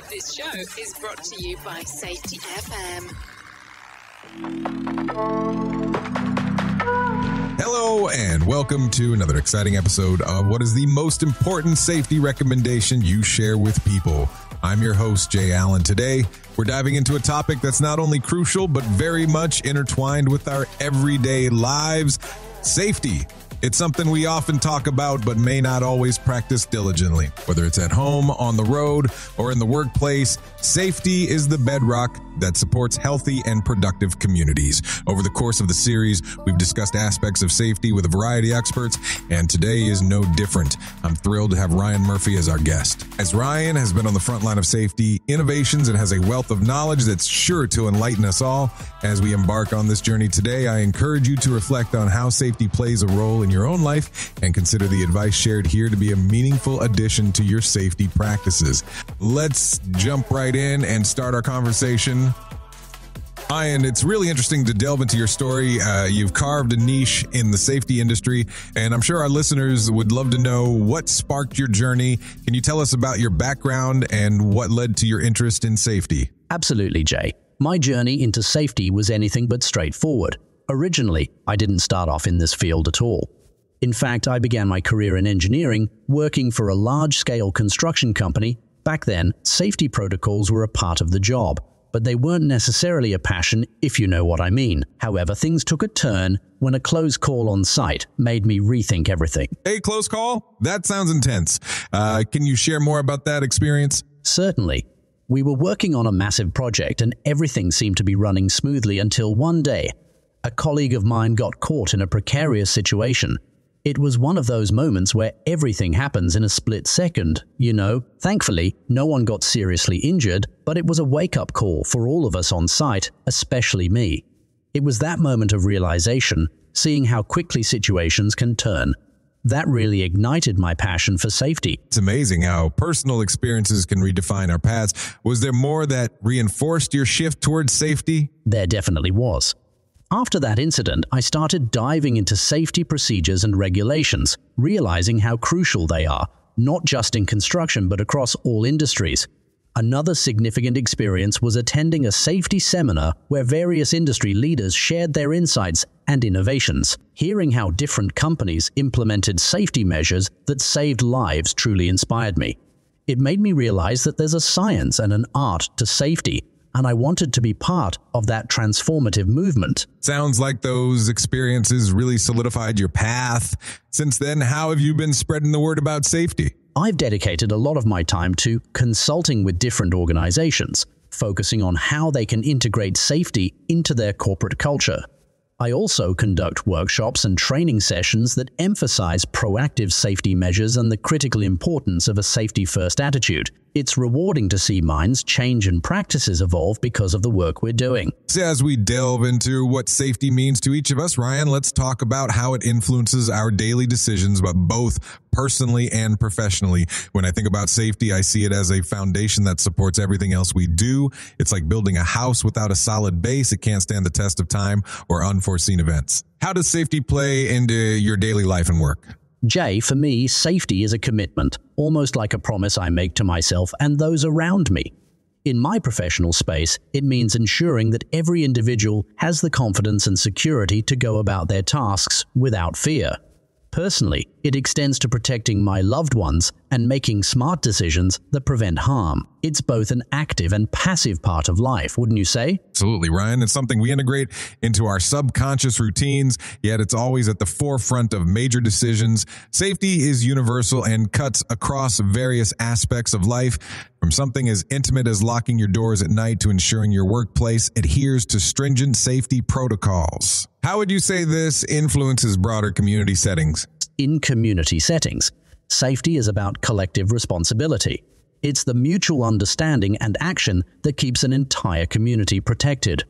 This show is brought to you by Safety FM. Hello and welcome to another exciting episode of what is the most important safety recommendation you share with people. I'm your host, Jay Allen. Today, we're diving into a topic that's not only crucial, but very much intertwined with our everyday lives: safety. It's something we often talk about, but may not always practice diligently. Whether it's at home, on the road, or in the workplace, safety is the bedrock that supports healthy and productive communities. Over the course of the series, we've discussed aspects of safety with a variety of experts, and today is no different. I'm thrilled to have Ryan Murphy as our guest. As Ryan has been on the front line of safety innovations and has a wealth of knowledge that's sure to enlighten us all. As we embark on this journey today, I encourage you to reflect on how safety plays a role in your own life and consider the advice shared here to be a meaningful addition to your safety practices. Let's jump right in and start our conversation. Ryan, it's really interesting to delve into your story. You've carved a niche in the safety industry, and I'm sure our listeners would love to know what sparked your journey. Can you tell us about your background and what led to your interest in safety? Absolutely, Jay. My journey into safety was anything but straightforward. Originally, I didn't start off in this field at all. In fact, I began my career in engineering, working for a large-scale construction company. Back then, safety protocols were a part of the job, but they weren't necessarily a passion, if you know what I mean. However, things took a turn when a close call on site made me rethink everything. Hey, close call? That sounds intense. Can you share more about that experience? Certainly. We were working on a massive project and everything seemed to be running smoothly until one day, a colleague of mine got caught in a precarious situation. It was one of those moments where everything happens in a split second, you know. Thankfully, no one got seriously injured, but it was a wake-up call for all of us on site, especially me. It was that moment of realization, seeing how quickly situations can turn. That really ignited my passion for safety. It's amazing how personal experiences can redefine our paths. Was there more that reinforced your shift towards safety? There definitely was. After that incident, I started diving into safety procedures and regulations, realizing how crucial they are, not just in construction but across all industries. Another significant experience was attending a safety seminar where various industry leaders shared their insights and innovations. Hearing how different companies implemented safety measures that saved lives truly inspired me. It made me realize that there's a science and an art to safety, and I wanted to be part of that transformative movement. Sounds like those experiences really solidified your path. Since then, how have you been spreading the word about safety? I've dedicated a lot of my time to consulting with different organizations, focusing on how they can integrate safety into their corporate culture. I also conduct workshops and training sessions that emphasize proactive safety measures and the critical importance of a safety-first attitude. It's rewarding to see minds change and practices evolve because of the work we're doing. So as we delve into what safety means to each of us, Ryan, let's talk about how it influences our daily decisions, but both personally and professionally. When I think about safety, I see it as a foundation that supports everything else we do. It's like building a house without a solid base. It can't stand the test of time or unforeseen events. How does safety play into your daily life and work? Jay, for me, safety is a commitment, almost like a promise I make to myself and those around me. In my professional space, it means ensuring that every individual has the confidence and security to go about their tasks without fear. Personally, it extends to protecting my loved ones and making smart decisions that prevent harm. It's both an active and passive part of life, wouldn't you say? Absolutely, Ryan. It's something we integrate into our subconscious routines, yet it's always at the forefront of major decisions. Safety is universal and cuts across various aspects of life, from something as intimate as locking your doors at night to ensuring your workplace adheres to stringent safety protocols. How would you say this influences broader community settings? In community settings, safety is about collective responsibility. It's the mutual understanding and action that keeps an entire community protected.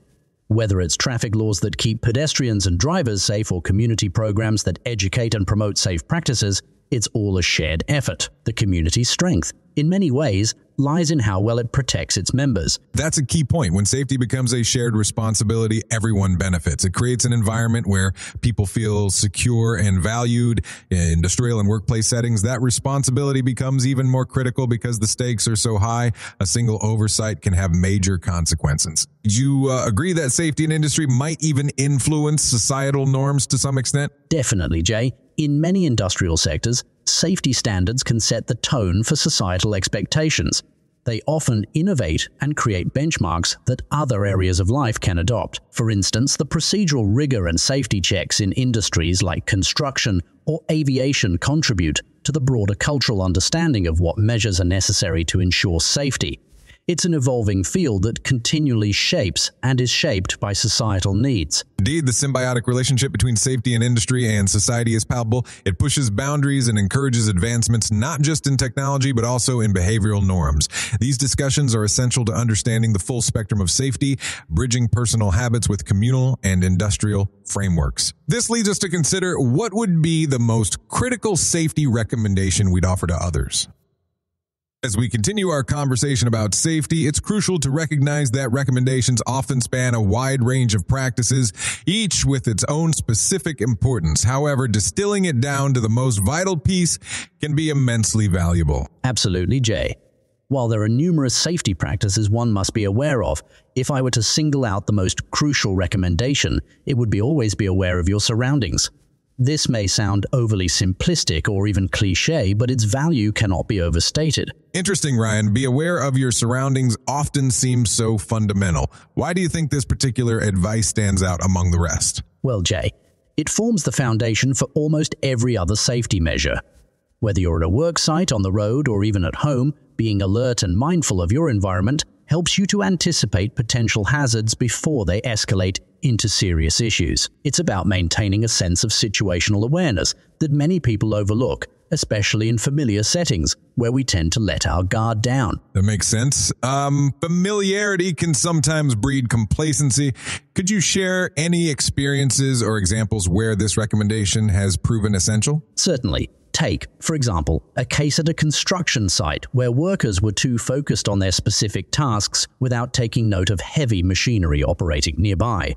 Whether it's traffic laws that keep pedestrians and drivers safe or community programs that educate and promote safe practices, It's all a shared effort. The community's strength, in many ways, lies in how well it protects its members. That's a key point. When safety becomes a shared responsibility, everyone benefits. It creates an environment where people feel secure and valued. In industrial and workplace settings, that responsibility becomes even more critical because the stakes are so high. A single oversight can have major consequences. Do you agree that safety in industry might even influence societal norms to some extent? Definitely, Jay. In many industrial sectors, safety standards can set the tone for societal expectations. They often innovate and create benchmarks that other areas of life can adopt. For instance, the procedural rigor and safety checks in industries like construction or aviation contribute to the broader cultural understanding of what measures are necessary to ensure safety. It's an evolving field that continually shapes and is shaped by societal needs. Indeed, the symbiotic relationship between safety and industry and society is palpable. It pushes boundaries and encourages advancements not just in technology, but also in behavioral norms. These discussions are essential to understanding the full spectrum of safety, bridging personal habits with communal and industrial frameworks. This leads us to consider what would be the most critical safety recommendation we'd offer to others. As we continue our conversation about safety, it's crucial to recognize that recommendations often span a wide range of practices, each with its own specific importance. However, distilling it down to the most vital piece can be immensely valuable. Absolutely, Jay. While there are numerous safety practices one must be aware of, if I were to single out the most crucial recommendation, it would be always be aware of your surroundings. This may sound overly simplistic or even cliché, but its value cannot be overstated. Interesting, Ryan. Be aware of your surroundings often seems so fundamental. Why do you think this particular advice stands out among the rest? Well, Jay, it forms the foundation for almost every other safety measure. Whether you're at a work site, on the road, or even at home, being alert and mindful of your environment helps you to anticipate potential hazards before they escalate into serious issues. It's about maintaining a sense of situational awareness that many people overlook, especially in familiar settings where we tend to let our guard down. That makes sense. Familiarity can sometimes breed complacency. Could you share any experiences or examples where this recommendation has proven essential? Certainly. Take, for example, a case at a construction site where workers were too focused on their specific tasks without taking note of heavy machinery operating nearby.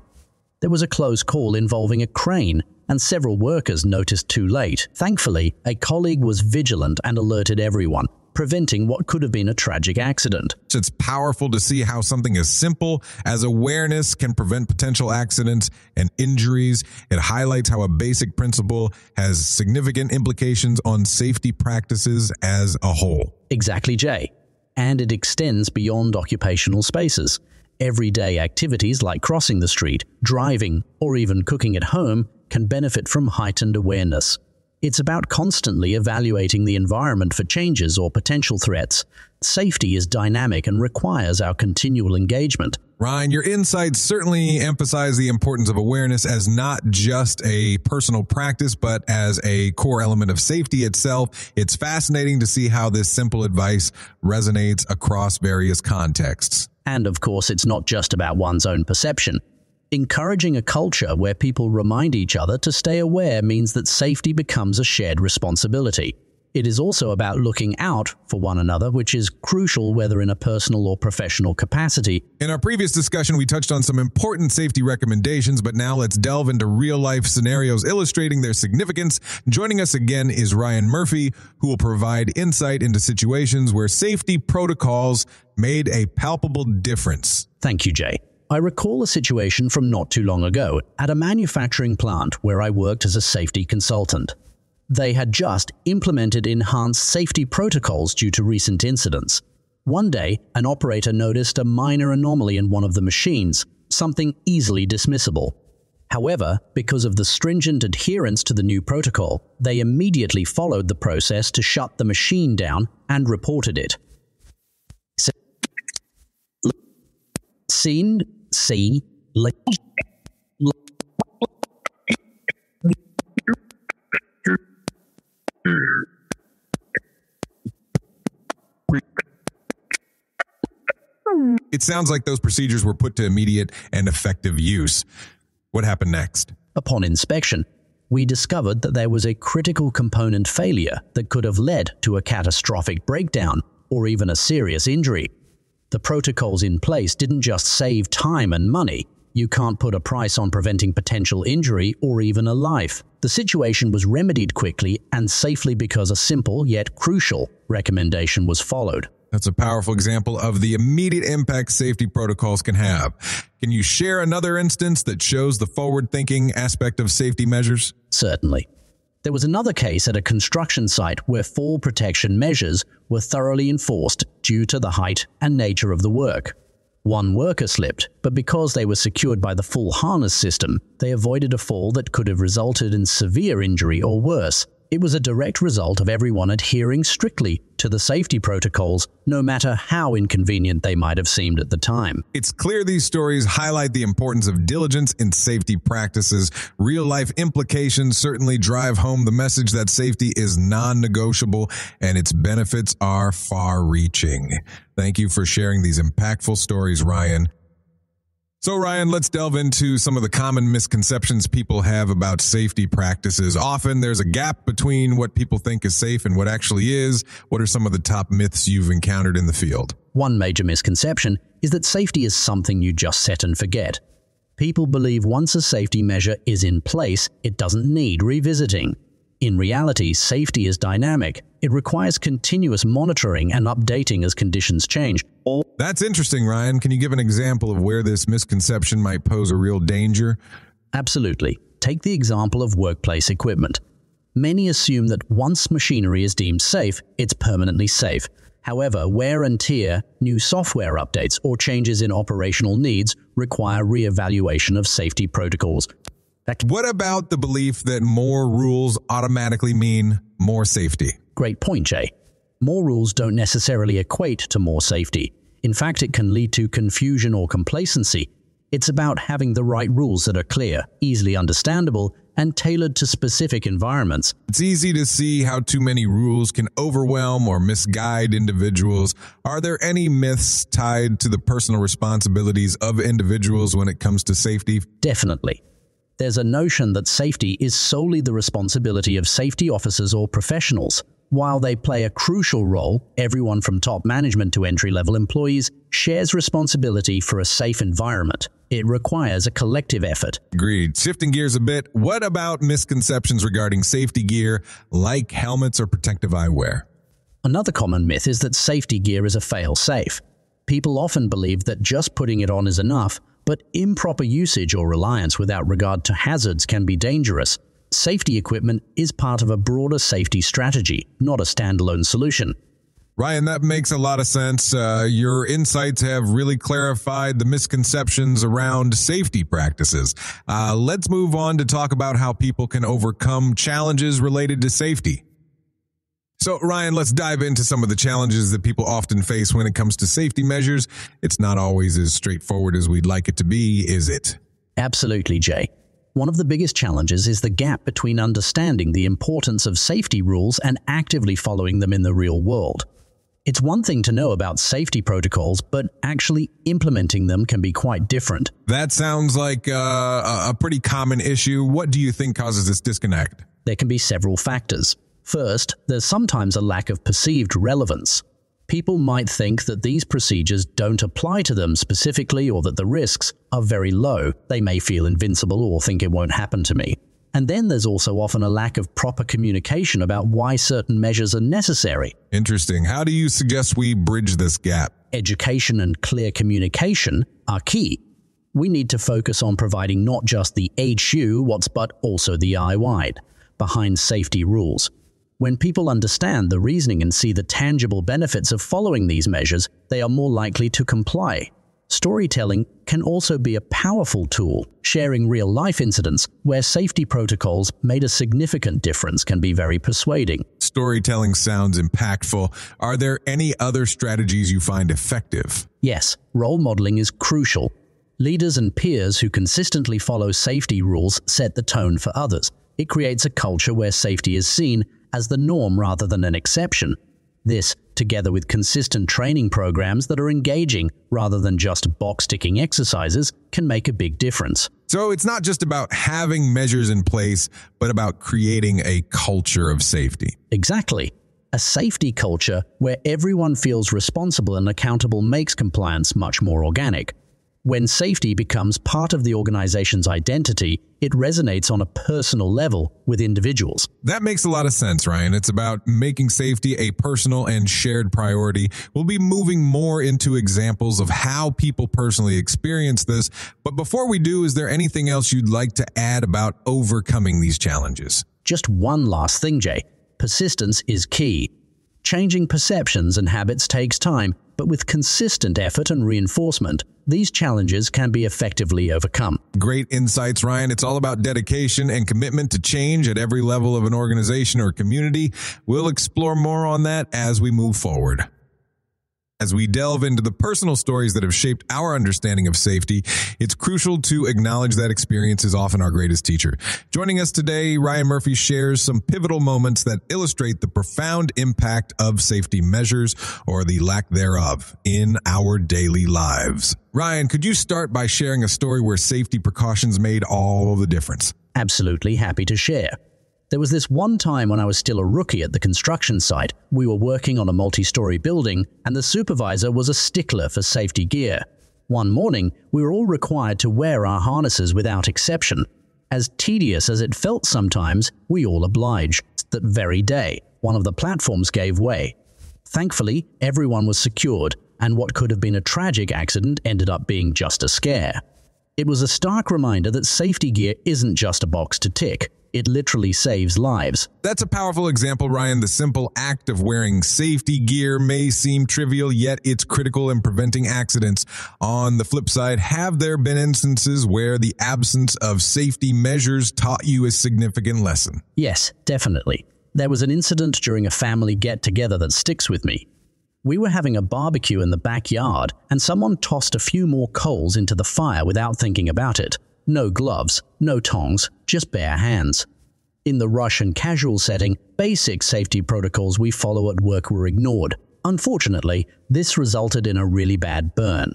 There was a close call involving a crane, and several workers noticed too late. Thankfully, a colleague was vigilant and alerted everyone, preventing what could have been a tragic accident. It's powerful to see how something as simple as awareness can prevent potential accidents and injuries. It highlights how a basic principle has significant implications on safety practices as a whole. Exactly, Jay. And it extends beyond occupational spaces. Everyday activities like crossing the street, driving, or even cooking at home can benefit from heightened awareness. It's about constantly evaluating the environment for changes or potential threats. Safety is dynamic and requires our continual engagement. Ryan, your insights certainly emphasize the importance of awareness as not just a personal practice, but as a core element of safety itself. It's fascinating to see how this simple advice resonates across various contexts. And of course, it's not just about one's own perception. Encouraging a culture where people remind each other to stay aware means that safety becomes a shared responsibility. It is also about looking out for one another, which is crucial whether in a personal or professional capacity. In our previous discussion, we touched on some important safety recommendations, but now let's delve into real-life scenarios illustrating their significance. Joining us again is Ryan Murphy, who will provide insight into situations where safety protocols made a palpable difference. Thank you, Jay. I recall a situation from not too long ago at a manufacturing plant where I worked as a safety consultant. They had just implemented enhanced safety protocols due to recent incidents. One day, an operator noticed a minor anomaly in one of the machines, something easily dismissible. However, because of the stringent adherence to the new protocol, they immediately followed the process to shut the machine down and reported it. It sounds like those procedures were put to immediate and effective use. What happened next? Upon inspection, we discovered that there was a critical component failure that could have led to a catastrophic breakdown or even a serious injury. The protocols in place didn't just save time and money. You can't put a price on preventing potential injury or even a life. The situation was remedied quickly and safely because a simple yet crucial recommendation was followed. That's a powerful example of the immediate impact safety protocols can have. Can you share another instance that shows the forward-thinking aspect of safety measures? Certainly. There was another case at a construction site where fall protection measures were thoroughly enforced due to the height and nature of the work. One worker slipped, but because they were secured by the full harness system, they avoided a fall that could have resulted in severe injury or worse. It was a direct result of everyone adhering strictly to the safety protocols, no matter how inconvenient they might have seemed at the time. It's clear these stories highlight the importance of diligence in safety practices. Real-life implications certainly drive home the message that safety is non-negotiable and its benefits are far-reaching. Thank you for sharing these impactful stories, Ryan. So, Ryan, let's delve into some of the common misconceptions people have about safety practices. Often there's a gap between what people think is safe and what actually is. What are some of the top myths you've encountered in the field? One major misconception is that safety is something you just set and forget. People believe once a safety measure is in place, it doesn't need revisiting. In reality, safety is dynamic. It requires continuous monitoring and updating as conditions change. That's interesting, Ryan. Can you give an example of where this misconception might pose a real danger? Absolutely. Take the example of workplace equipment. Many assume that once machinery is deemed safe, it's permanently safe. However, wear and tear, new software updates, or changes in operational needs require re-evaluation of safety protocols. What about the belief that more rules automatically mean more safety? Great point, Jay. More rules don't necessarily equate to more safety. In fact, it can lead to confusion or complacency. It's about having the right rules that are clear, easily understandable, and tailored to specific environments. It's easy to see how too many rules can overwhelm or misguide individuals. Are there any myths tied to the personal responsibilities of individuals when it comes to safety? Definitely. There's a notion that safety is solely the responsibility of safety officers or professionals. While they play a crucial role, everyone from top management to entry-level employees shares responsibility for a safe environment. It requires a collective effort. Agreed. Shifting gears a bit, what about misconceptions regarding safety gear like helmets or protective eyewear? Another common myth is that safety gear is a fail-safe. People often believe that just putting it on is enough, but improper usage or reliance without regard to hazards can be dangerous. Safety equipment is part of a broader safety strategy, not a standalone solution. Ryan, that makes a lot of sense. Your insights have really clarified the misconceptions around safety practices. Let's move on to talk about how people can overcome challenges related to safety. So, Ryan, let's dive into some of the challenges that people often face when it comes to safety measures. It's not always as straightforward as we'd like it to be, is it? Absolutely, Jay. One of the biggest challenges is the gap between understanding the importance of safety rules and actively following them in the real world. It's one thing to know about safety protocols, but actually implementing them can be quite different. That sounds like a pretty common issue. What do you think causes this disconnect? There can be several factors. First, there's sometimes a lack of perceived relevance. People might think that these procedures don't apply to them specifically or that the risks are very low. They may feel invincible or think it won't happen to me. And then there's also often a lack of proper communication about why certain measures are necessary. Interesting. How do you suggest we bridge this gap? Education and clear communication are key. We need to focus on providing not just the HU what's but also the I wide behind safety rules. When people understand the reasoning and see the tangible benefits of following these measures, they are more likely to comply. Storytelling can also be a powerful tool. Sharing real-life incidents where safety protocols made a significant difference can be very persuading. Storytelling sounds impactful. Are there any other strategies you find effective? Yes, role modeling is crucial. Leaders and peers who consistently follow safety rules set the tone for others. It creates a culture where safety is seen as the norm rather than an exception. This, together with consistent training programs that are engaging rather than just box-ticking exercises, can make a big difference. So it's not just about having measures in place, but about creating a culture of safety. Exactly. A safety culture where everyone feels responsible and accountable makes compliance much more organic. When safety becomes part of the organization's identity, it resonates on a personal level with individuals. That makes a lot of sense, Ryan. It's about making safety a personal and shared priority. We'll be moving more into examples of how people personally experience this. But before we do, is there anything else you'd like to add about overcoming these challenges? Just one last thing, Jay. Persistence is key. Changing perceptions and habits takes time, but with consistent effort and reinforcement, these challenges can be effectively overcome. Great insights, Ryan. It's all about dedication and commitment to change at every level of an organization or community. We'll explore more on that as we move forward. As we delve into the personal stories that have shaped our understanding of safety, it's crucial to acknowledge that experience is often our greatest teacher. Joining us today, Ryan Murphy shares some pivotal moments that illustrate the profound impact of safety measures, or the lack thereof, in our daily lives. Ryan, could you start by sharing a story where safety precautions made all the difference? Absolutely happy to share. There was this one time when I was still a rookie at the construction site. We were working on a multi-story building, and the supervisor was a stickler for safety gear. One morning, we were all required to wear our harnesses without exception. As tedious as it felt sometimes, we all obliged. That very day, one of the platforms gave way. Thankfully, everyone was secured, and what could have been a tragic accident ended up being just a scare. It was a stark reminder that safety gear isn't just a box to tick. It literally saves lives. That's a powerful example, Ryan. The simple act of wearing safety gear may seem trivial, yet it's critical in preventing accidents. On the flip side, have there been instances where the absence of safety measures taught you a significant lesson? Yes, definitely. There was an incident during a family get-together that sticks with me. We were having a barbecue in the backyard, and someone tossed a few more coals into the fire without thinking about it. No gloves, no tongs, just bare hands. In the rush and casual setting, basic safety protocols we follow at work were ignored. Unfortunately, this resulted in a really bad burn.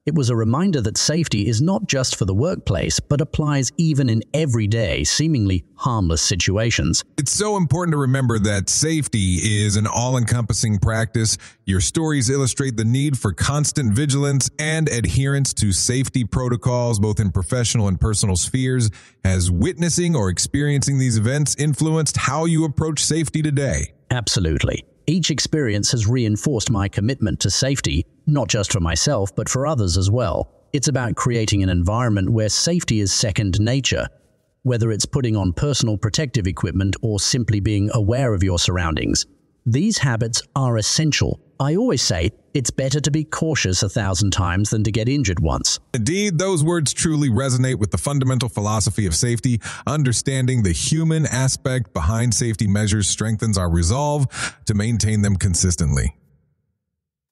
It was a reminder that safety is not just for the workplace, but applies even in everyday, seemingly harmless situations. It's so important to remember that safety is an all-encompassing practice. Your stories illustrate the need for constant vigilance and adherence to safety protocols, both in professional and personal spheres. Has witnessing or experiencing these events influenced how you approach safety today? Absolutely. Each experience has reinforced my commitment to safety, not just for myself, but for others as well. It's about creating an environment where safety is second nature, whether it's putting on personal protective equipment or simply being aware of your surroundings. These habits are essential. I always say it's better to be cautious 1,000 times than to get injured once. Indeed, those words truly resonate with the fundamental philosophy of safety. Understanding the human aspect behind safety measures strengthens our resolve to maintain them consistently.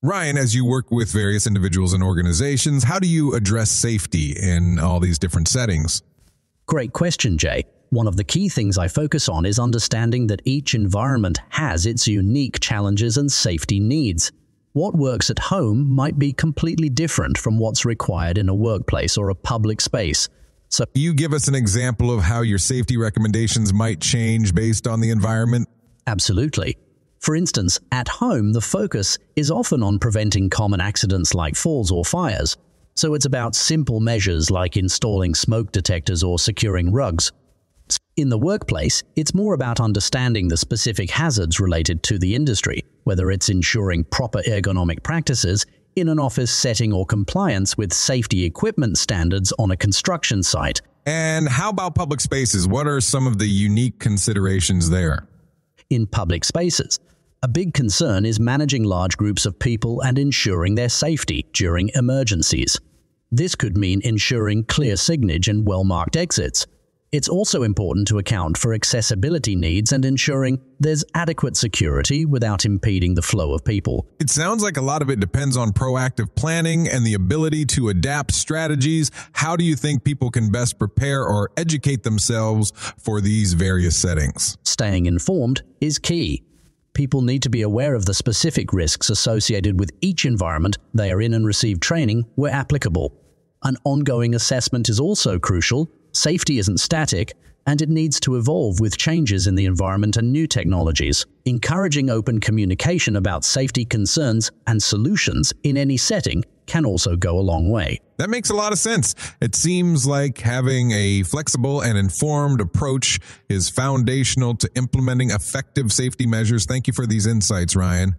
Ryan, as you work with various individuals and organizations, how do you address safety in all these different settings? Great question, Jay. One of the key things I focus on is understanding that each environment has its unique challenges and safety needs. What works at home might be completely different from what's required in a workplace or a public space. So, can you give us an example of how your safety recommendations might change based on the environment? Absolutely. For instance, at home, the focus is often on preventing common accidents like falls or fires. So it's about simple measures like installing smoke detectors or securing rugs. In the workplace, it's more about understanding the specific hazards related to the industry, whether it's ensuring proper ergonomic practices in an office setting or compliance with safety equipment standards on a construction site. And how about public spaces? What are some of the unique considerations there? In public spaces, a big concern is managing large groups of people and ensuring their safety during emergencies. This could mean ensuring clear signage and well-marked exits. It's also important to account for accessibility needs and ensuring there's adequate security without impeding the flow of people. It sounds like a lot of it depends on proactive planning and the ability to adapt strategies. How do you think people can best prepare or educate themselves for these various settings? Staying informed is key. People need to be aware of the specific risks associated with each environment they are in and receive training where applicable. An ongoing assessment is also crucial. Safety isn't static, and it needs to evolve with changes in the environment and new technologies. Encouraging open communication about safety concerns and solutions in any setting can also go a long way. That makes a lot of sense. It seems like having a flexible and informed approach is foundational to implementing effective safety measures. Thank you for these insights, Ryan.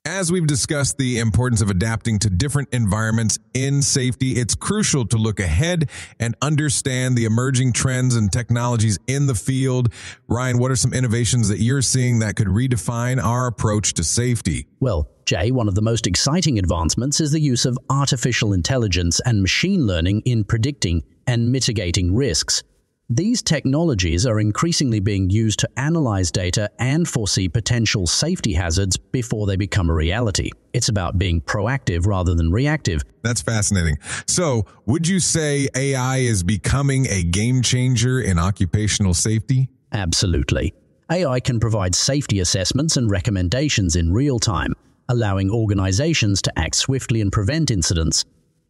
As we've discussed the importance of adapting to different environments in safety, it's crucial to look ahead and understand the emerging trends and technologies in the field. Ryan, what are some innovations that you're seeing that could redefine our approach to safety? Well, Jay, one of the most exciting advancements is the use of artificial intelligence and machine learning in predicting and mitigating risks. These technologies are increasingly being used to analyze data and foresee potential safety hazards before they become a reality. It's about being proactive rather than reactive. That's fascinating. So, would you say AI is becoming a game changer in occupational safety? Absolutely. AI can provide safety assessments and recommendations in real time, allowing organizations to act swiftly and prevent incidents.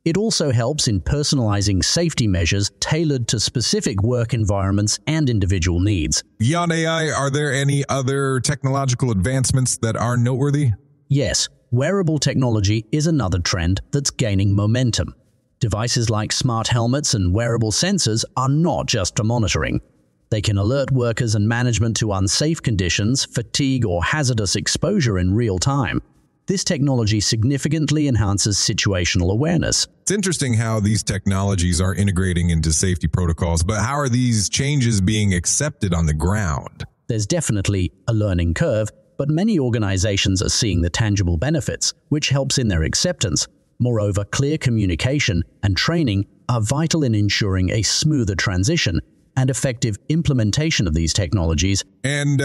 It also helps in personalizing safety measures tailored to specific work environments and individual needs. Beyond AI, are there any other technological advancements that are noteworthy? Yes, wearable technology is another trend that's gaining momentum. Devices like smart helmets and wearable sensors are not just for monitoring. They can alert workers and management to unsafe conditions, fatigue, or hazardous exposure in real time. This technology significantly enhances situational awareness. It's interesting how these technologies are integrating into safety protocols, but how are these changes being accepted on the ground? There's definitely a learning curve, but many organizations are seeing the tangible benefits, which helps in their acceptance. Moreover, clear communication and training are vital in ensuring a smoother transition and effective implementation of these technologies. And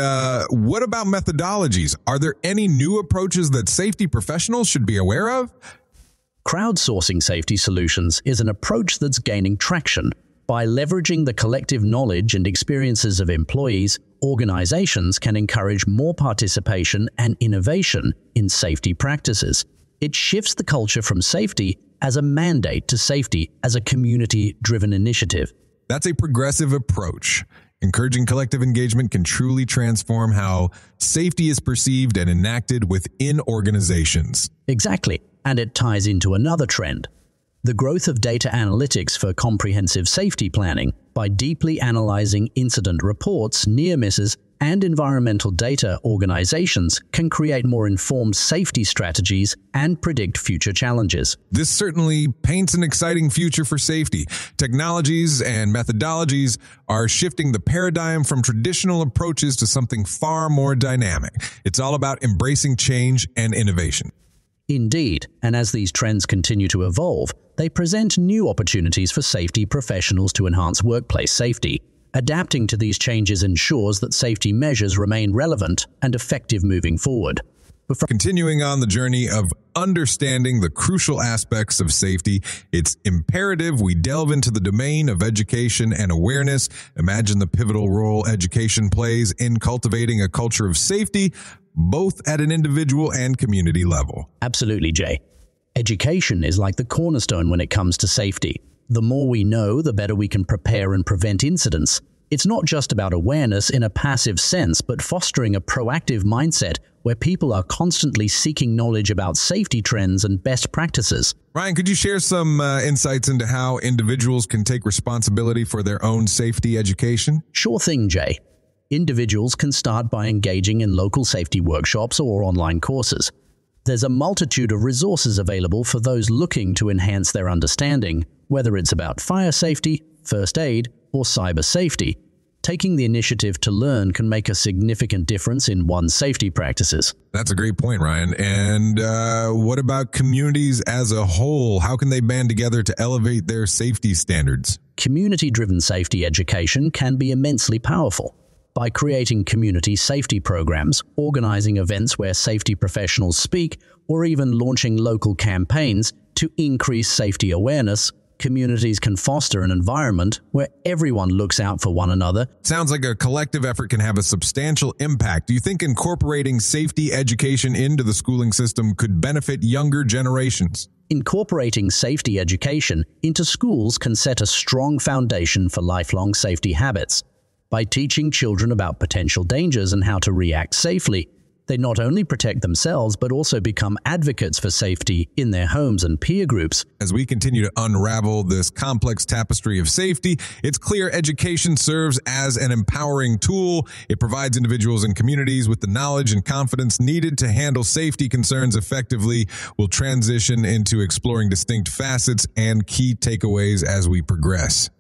what about methodologies? Are there any new approaches that safety professionals should be aware of? Crowdsourcing safety solutions is an approach that's gaining traction. By leveraging the collective knowledge and experiences of employees, organizations can encourage more participation and innovation in safety practices. It shifts the culture from safety as a mandate to safety as a community-driven initiative. That's a progressive approach. Encouraging collective engagement can truly transform how safety is perceived and enacted within organizations. Exactly, and it ties into another trend. The growth of data analytics for comprehensive safety planning. By deeply analyzing incident reports, near misses, and environmental data, organizations can create more informed safety strategies and predict future challenges. This certainly paints an exciting future for safety. Technologies and methodologies are shifting the paradigm from traditional approaches to something far more dynamic. It's all about embracing change and innovation. Indeed, and as these trends continue to evolve, they present new opportunities for safety professionals to enhance workplace safety. Adapting to these changes ensures that safety measures remain relevant and effective moving forward. Continuing on the journey of understanding the crucial aspects of safety, it's imperative we delve into the domain of education and awareness. Imagine the pivotal role education plays in cultivating a culture of safety, both at an individual and community level. Absolutely, Jay. Education is like the cornerstone when it comes to safety. The more we know, the better we can prepare and prevent incidents. It's not just about awareness in a passive sense, but fostering a proactive mindset where people are constantly seeking knowledge about safety trends and best practices. Ryan, could you share some insights into how individuals can take responsibility for their own safety education? Sure thing, Jay. Individuals can start by engaging in local safety workshops or online courses. There's a multitude of resources available for those looking to enhance their understanding, whether it's about fire safety, first aid, or cyber safety. Taking the initiative to learn can make a significant difference in one's safety practices. That's a great point, Ryan. And what about communities as a whole? How can they band together to elevate their safety standards? Community-driven safety education can be immensely powerful. By creating community safety programs, organizing events where safety professionals speak, or even launching local campaigns to increase safety awareness, communities can foster an environment where everyone looks out for one another. Sounds like a collective effort can have a substantial impact. Do you think incorporating safety education into the schooling system could benefit younger generations? Incorporating safety education into schools can set a strong foundation for lifelong safety habits. By teaching children about potential dangers and how to react safely, they not only protect themselves but also become advocates for safety in their homes and peer groups. As we continue to unravel this complex tapestry of safety, it's clear education serves as an empowering tool. It provides individuals and communities with the knowledge and confidence needed to handle safety concerns effectively. We'll transition into exploring distinct facets and key takeaways as we progress.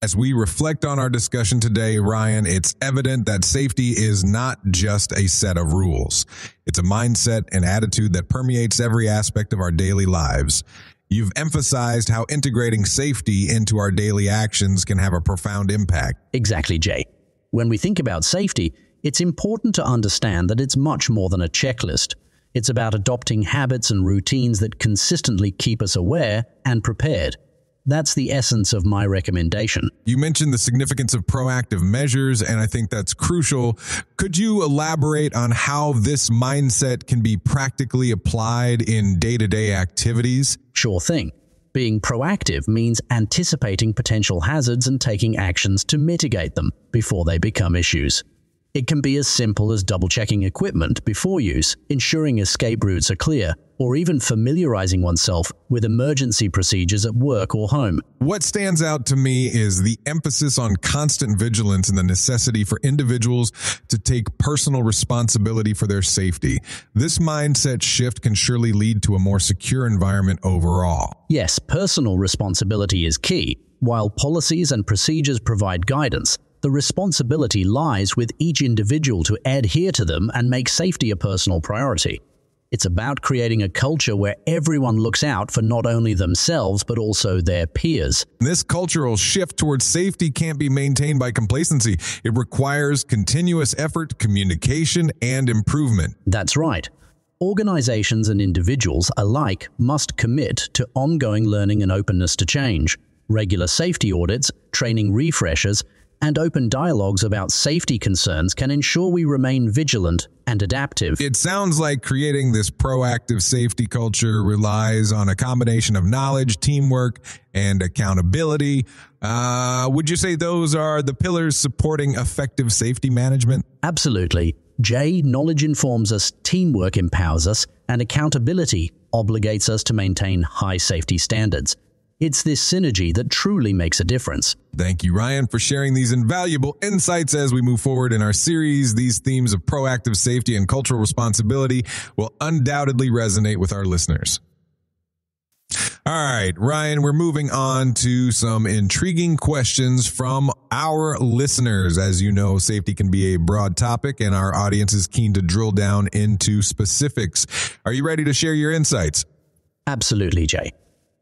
As we reflect on our discussion today, Ryan, it's evident that safety is not just a set of rules. It's a mindset and attitude that permeates every aspect of our daily lives. You've emphasized how integrating safety into our daily actions can have a profound impact. Exactly, Jay. When we think about safety, it's important to understand that it's much more than a checklist. It's about adopting habits and routines that consistently keep us aware and prepared. That's the essence of my recommendation. You mentioned the significance of proactive measures, and I think that's crucial. Could you elaborate on how this mindset can be practically applied in day-to-day activities? Sure thing. Being proactive means anticipating potential hazards and taking actions to mitigate them before they become issues. It can be as simple as double-checking equipment before use, ensuring escape routes are clear, or even familiarizing oneself with emergency procedures at work or home. What stands out to me is the emphasis on constant vigilance and the necessity for individuals to take personal responsibility for their safety. This mindset shift can surely lead to a more secure environment overall. Yes, personal responsibility is key. While policies and procedures provide guidance, the responsibility lies with each individual to adhere to them and make safety a personal priority. It's about creating a culture where everyone looks out for not only themselves but also their peers. This cultural shift towards safety can't be maintained by complacency. It requires continuous effort, communication, and improvement. That's right. Organizations and individuals alike must commit to ongoing learning and openness to change. Regular safety audits, training refreshers, and open dialogues about safety concerns can ensure we remain vigilant and adaptive. It sounds like creating this proactive safety culture relies on a combination of knowledge, teamwork, and accountability. Would you say those are the pillars supporting effective safety management? Absolutely. Jay, knowledge informs us, teamwork empowers us, and accountability obligates us to maintain high safety standards. It's this synergy that truly makes a difference. Thank you, Ryan, for sharing these invaluable insights as we move forward in our series. These themes of proactive safety and cultural responsibility will undoubtedly resonate with our listeners. All right, Ryan, we're moving on to some intriguing questions from our listeners. As you know, safety can be a broad topic, and our audience is keen to drill down into specifics. Are you ready to share your insights? Absolutely, Jay.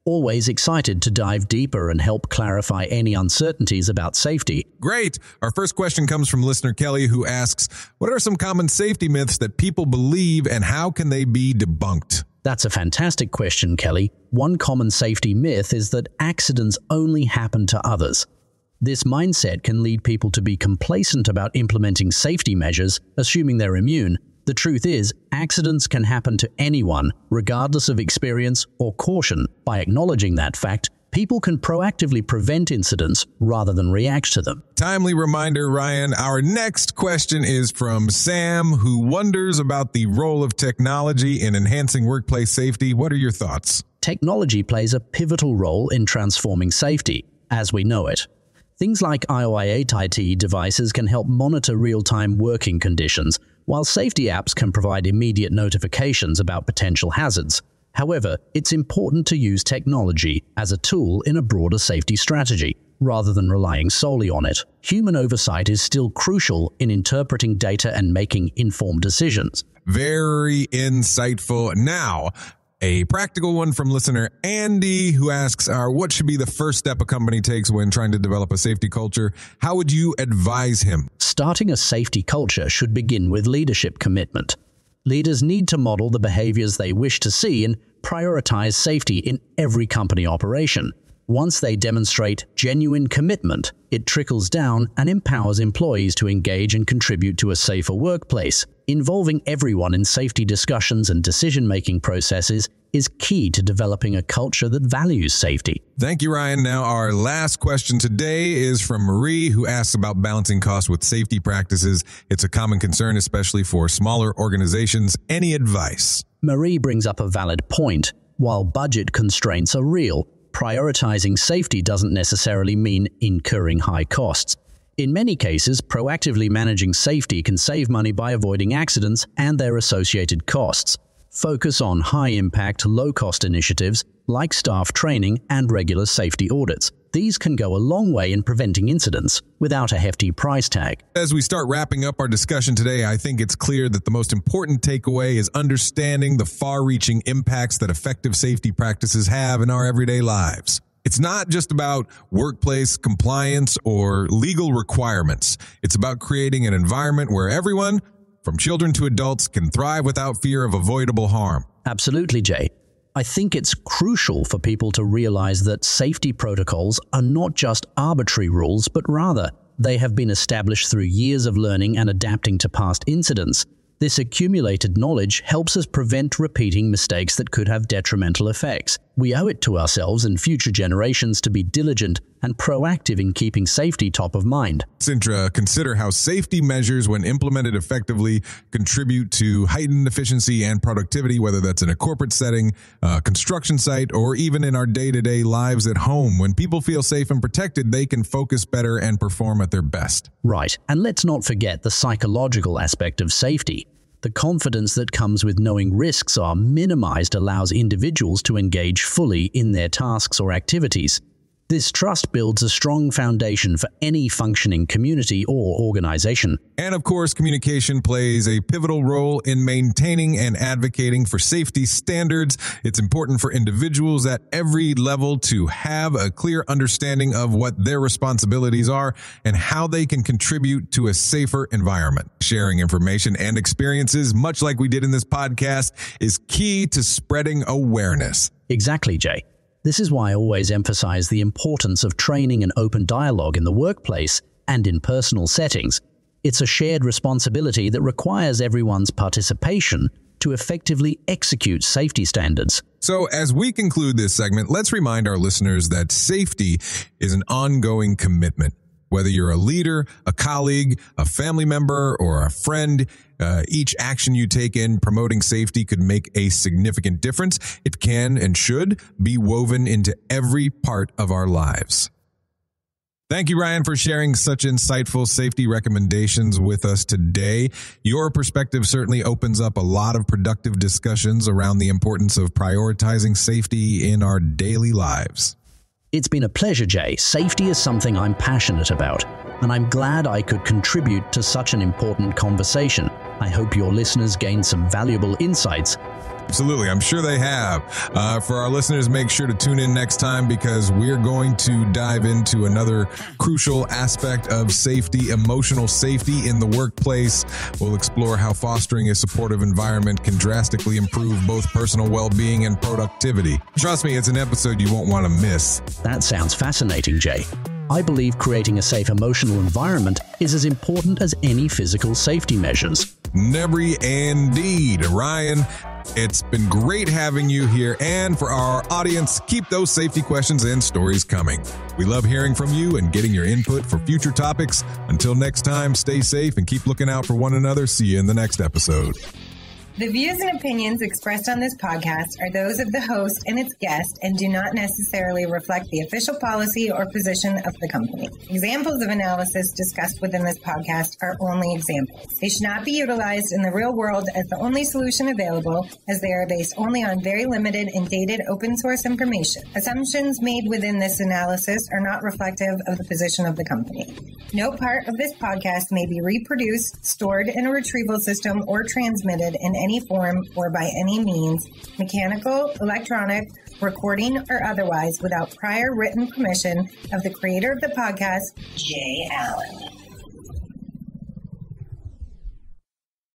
Always excited to dive deeper and help clarify any uncertainties about safety. Great. Our first question comes from listener Kelly, who asks, what are some common safety myths that people believe and how can they be debunked? That's a fantastic question, Kelly. One common safety myth is that accidents only happen to others. This mindset can lead people to be complacent about implementing safety measures, assuming they're immune. The truth is, accidents can happen to anyone, regardless of experience or caution. By acknowledging that fact, people can proactively prevent incidents rather than react to them. Timely reminder, Ryan. Our next question is from Sam, who wonders about the role of technology in enhancing workplace safety. What are your thoughts? Technology plays a pivotal role in transforming safety, as we know it. Things like IoT devices can help monitor real-time working conditions, while safety apps can provide immediate notifications about potential hazards. However, it's important to use technology as a tool in a broader safety strategy, rather than relying solely on it. Human oversight is still crucial in interpreting data and making informed decisions. Very insightful. Now, a practical one from listener Andy, who asks, what should be the first step a company takes when trying to develop a safety culture? How would you advise him? Starting a safety culture should begin with leadership commitment. Leaders need to model the behaviors they wish to see and prioritize safety in every company operation. Once they demonstrate genuine commitment, it trickles down and empowers employees to engage and contribute to a safer workplace. Involving everyone in safety discussions and decision-making processes is key to developing a culture that values safety. Thank you, Ryan. Now, our last question today is from Marie, who asks about balancing costs with safety practices. It's a common concern, especially for smaller organizations. Any advice? Marie brings up a valid point. While budget constraints are real, prioritizing safety doesn't necessarily mean incurring high costs. In many cases, proactively managing safety can save money by avoiding accidents and their associated costs. Focus on high-impact, low-cost initiatives like staff training and regular safety audits. These can go a long way in preventing incidents without a hefty price tag. As we start wrapping up our discussion today, I think it's clear that the most important takeaway is understanding the far-reaching impacts that effective safety practices have in our everyday lives. It's not just about workplace compliance or legal requirements. It's about creating an environment where everyone, from children to adults, can thrive without fear of avoidable harm. Absolutely, Jay. I think it's crucial for people to realize that safety protocols are not just arbitrary rules, but rather they have been established through years of learning and adapting to past incidents. This accumulated knowledge helps us prevent repeating mistakes that could have detrimental effects. We owe it to ourselves and future generations to be diligent and proactive in keeping safety top of mind. Sintra, consider how safety measures, when implemented effectively, contribute to heightened efficiency and productivity, whether that's in a corporate setting, a construction site, or even in our day-to-day lives at home. When people feel safe and protected, they can focus better and perform at their best. Right, and let's not forget the psychological aspect of safety. The confidence that comes with knowing risks are minimized allows individuals to engage fully in their tasks or activities. This trust builds a strong foundation for any functioning community or organization. And of course, communication plays a pivotal role in maintaining and advocating for safety standards. It's important for individuals at every level to have a clear understanding of what their responsibilities are and how they can contribute to a safer environment. Sharing information and experiences, much like we did in this podcast, is key to spreading awareness. Exactly, Jay. This is why I always emphasize the importance of training and open dialogue in the workplace and in personal settings. It's a shared responsibility that requires everyone's participation to effectively execute safety standards. So as we conclude this segment, let's remind our listeners that safety is an ongoing commitment. Whether you're a leader, a colleague, a family member, or a friend, each action you take in promoting safety could make a significant difference. It can and should be woven into every part of our lives. Thank you, Ryan, for sharing such insightful safety recommendations with us today. Your perspective certainly opens up a lot of productive discussions around the importance of prioritizing safety in our daily lives. It's been a pleasure, Jay. Safety is something I'm passionate about, and I'm glad I could contribute to such an important conversation. I hope your listeners gained some valuable insights. Absolutely. I'm sure they have. For our listeners, make sure to tune in next time because we're going to dive into another crucial aspect of safety, emotional safety in the workplace. We'll explore how fostering a supportive environment can drastically improve both personal well-being and productivity. Trust me, it's an episode you won't want to miss. That sounds fascinating, Jay. I believe creating a safe emotional environment is as important as any physical safety measures. Never indeed. Ryan, it's been great having you here. And for our audience, keep those safety questions and stories coming. We love hearing from you and getting your input for future topics. Until next time, stay safe and keep looking out for one another. See you in the next episode. The views and opinions expressed on this podcast are those of the host and its guest and do not necessarily reflect the official policy or position of the company. Examples of analysis discussed within this podcast are only examples. They should not be utilized in the real world as the only solution available, as they are based only on very limited and dated open source information. Assumptions made within this analysis are not reflective of the position of the company. No part of this podcast may be reproduced, stored in a retrieval system, or transmitted in any form or by any means, mechanical, electronic, recording, or otherwise, without prior written permission of the creator of the podcast, Jay Allen.